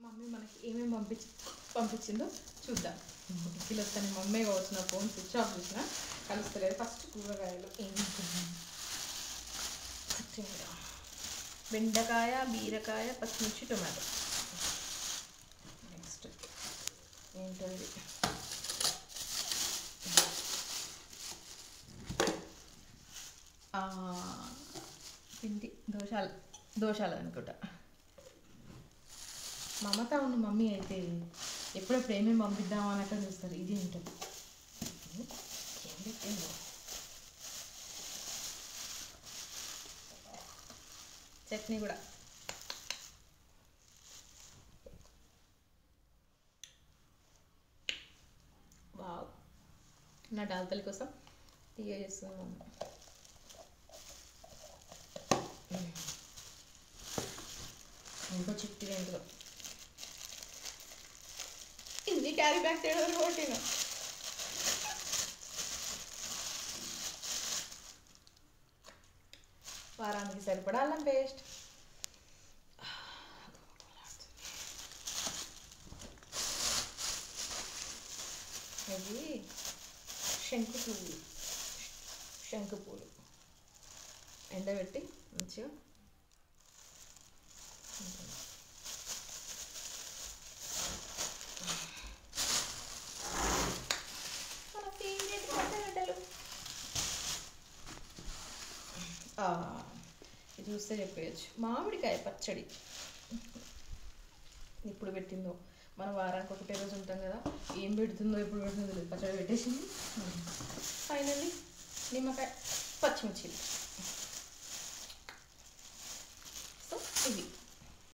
Mummy మనకి ఏమేమి పంపించిందో చూద్దాం. కిలో వస్తాను మమ్మీ కావచ్చు. నా ఫోన్ స్విచ్ ఆఫ్ చేసిన కలుస్తలేదు. ఫస్ట్ కూరగాయలు ఏమి కొత్తిమీర, బెండకాయ, బీరకాయ, పచ్చిమిర్చి, టొమాటో. నెక్స్ట్ ఏంటది, పిండి దోశలు అనుకుంటా. మమత ఉన్న మమ్మీ అయితే ఎప్పుడప్పుడు ఏమేమి పంపిద్దామా అన్నట్టు చూస్తారు. ఇది ఉంటుంది ఏం పెట్టిందో, చట్నీ కూడా. వావ్, నా డాల్తలి కోసం టీయా చేస్తున్నాను. ఇంకో చిట్టి ఏంటో ఇది క్యారీ బ్యాగ్ చేయడం కొట్టిన. వారానికి సరిపడా అల్లం పేస్ట్. ఇది శంకు పూలు ఎండబెట్టి మంచిగా ఇది చూస్తే చెప్పేయచ్చు. మామిడికాయ పచ్చడి ఇప్పుడు పెట్టిందో, మన వారానికి ఒకటే రోజు ఉంటాం కదా, ఏం పెడుతుందో ఎప్పుడు పెడుతుందో లేదు. పచ్చడి పెట్టేసింది. ఫైనల్లీ నిమ్మకాయ, పచ్చిమిర్చి. సో ఇవి